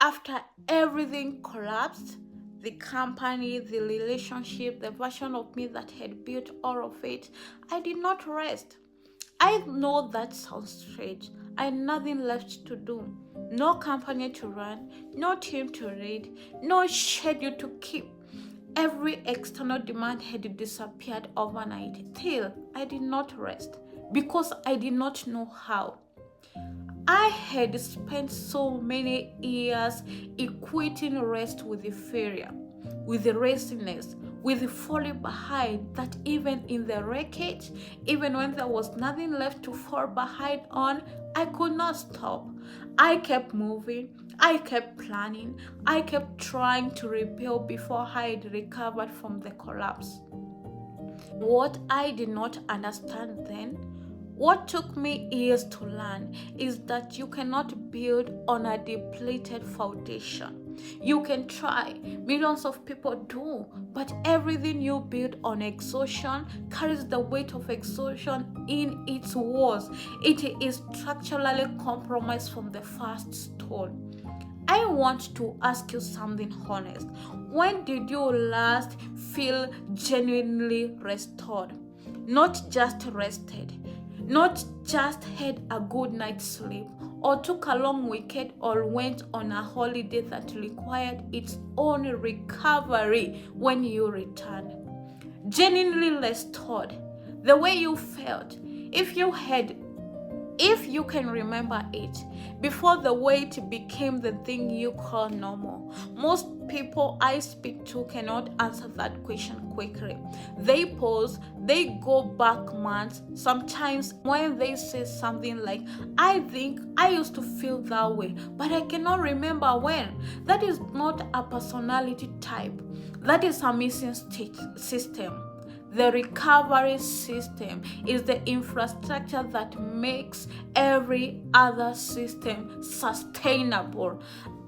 After everything collapsed, the company, the relationship, the version of me that had built all of it, I did not rest. I know that sounds strange. I had nothing left to do. No company to run, no team to lead, no schedule to keep. Every external demand had disappeared overnight. Still, I did not rest because I did not know how. I had spent so many years equating rest with the failure, with the raciness, with the falling behind, that even in the wreckage, even when there was nothing left to fall behind on, I could not stop. I kept moving, I kept planning, I kept trying to rebuild before I had recovered from the collapse. What I did not understand then, what took me years to learn, is that you cannot build on a depleted foundation. You can try, millions of people do, but everything you build on exhaustion carries the weight of exhaustion in its walls. It is structurally compromised from the first stone. I want to ask you something honest. When did you last feel genuinely restored? Not just rested, not just had a good night's sleep, or took a long weekend, or went on a holiday that required its own recovery when you returned. Genuinely restored, the way you felt, if you can remember it, before the weight became the thing you call normal. Most people I speak to cannot answer that question quickly. They pause, they go back months. Sometimes when they say something like, I think I used to feel that way, but I cannot remember when. That is not a personality type. That is a missing system. The recovery system is the infrastructure that makes every other system sustainable.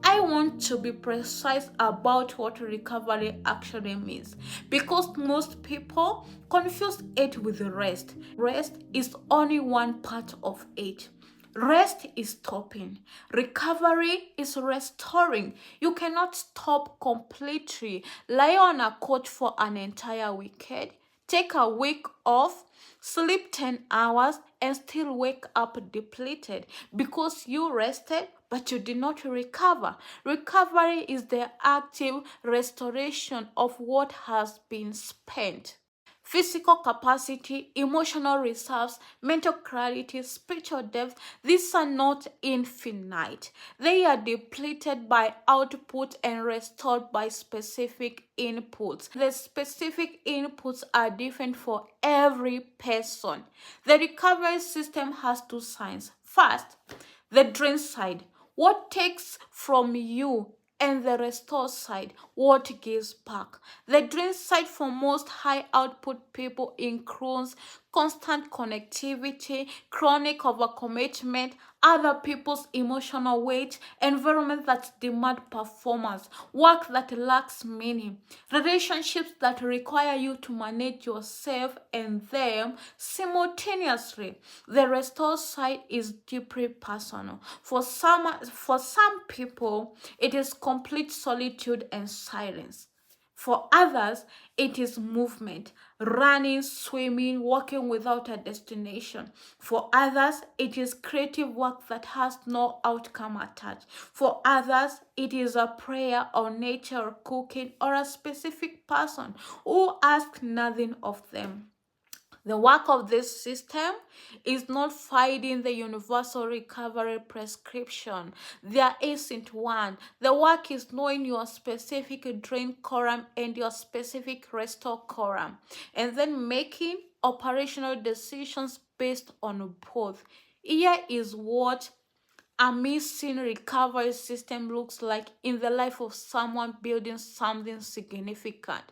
I want to be precise about what recovery actually means, because most people confuse it with rest. Rest is only one part of it. Rest is stopping. Recovery is restoring. You cannot stop completely. Lie on a couch for an entire weekend, take a week off, sleep 10 hours, and still wake up depleted because you rested but you did not recover. Recovery is the active restoration of what has been spent. Physical capacity, emotional reserves, mental clarity, spiritual depth, these are not infinite. They are depleted by output and restored by specific inputs. The specific inputs are different for every person. The recovery system has two sides. First, the drain side, what takes from you, and the restore side, what gives back. The drain side for most high output people includes constant connectivity, chronic overcommitment, other people's emotional weight, environment that demand performance, work that lacks meaning, relationships that require you to manage yourself and them simultaneously. The restore side is deeply personal. For some people, it is complete solitude and silence. For others, it is movement, running, swimming, walking without a destination. For others, it is creative work that has no outcome attached. For others, it is a prayer or nature or cooking or a specific person who asks nothing of them. The work of this system is not finding the universal recovery prescription. There isn't one. The work is knowing your specific drain column and your specific restore column, and then making operational decisions based on both. Here is what a missing recovery system looks like in the life of someone building something significant.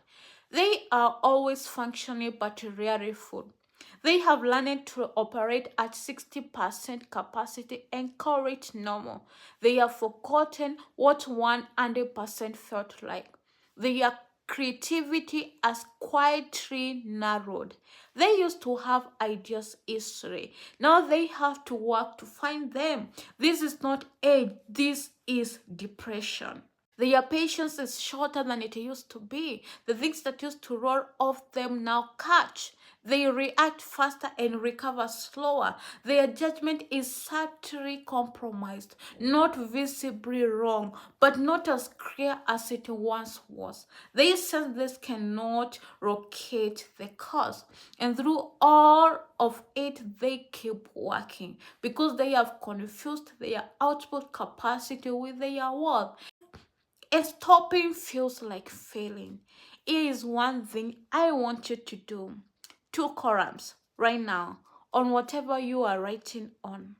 They are always functioning but rarely full. They have learned to operate at 60% capacity and call it normal. They have forgotten what 100% felt like. They are creativity has quietly narrowed. They used to have ideas easily. Now they have to work to find them. This is not age, this is depression. Their patience is shorter than it used to be. The things that used to roll off them now catch. They react faster and recover slower. Their judgment is subtly compromised, not visibly wrong, but not as clear as it once was. They sense this cannot locate the cause. And through all of it, they keep working because they have confused their output capacity with their worth. And stopping feels like failing. Here is one thing I want you to do. Two columns right now on whatever you are writing on.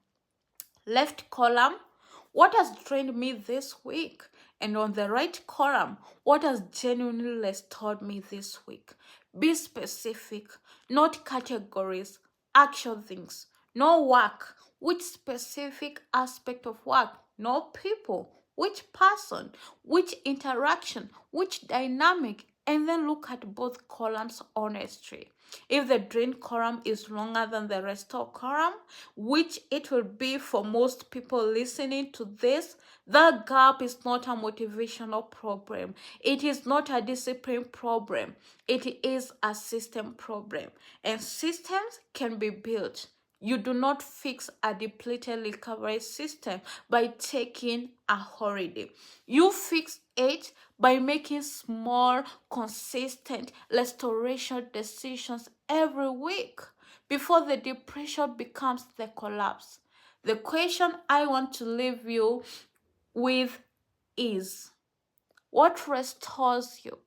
Left column, what has drained me this week? And on the right column, what has genuinely restored me this week? Be specific, not categories, actual things. No work, which specific aspect of work? No people, which person, which interaction, which dynamic, and then look at both columns honestly. If the drain column is longer than the restore column, which it will be for most people listening to this, the gap is not a motivational problem. It is not a discipline problem. It is a system problem. And systems can be built. You do not fix a depleted recovery system by taking a holiday. You fix it by making small, consistent restoration decisions every week before the depression becomes the collapse. The question I want to leave you with is, what restores you?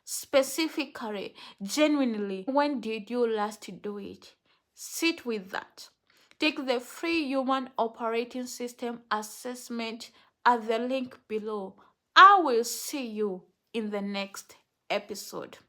Specifically, genuinely, when did you last do it? Sit with that. Take the free human operating system assessment at the link below. I will see you in the next episode.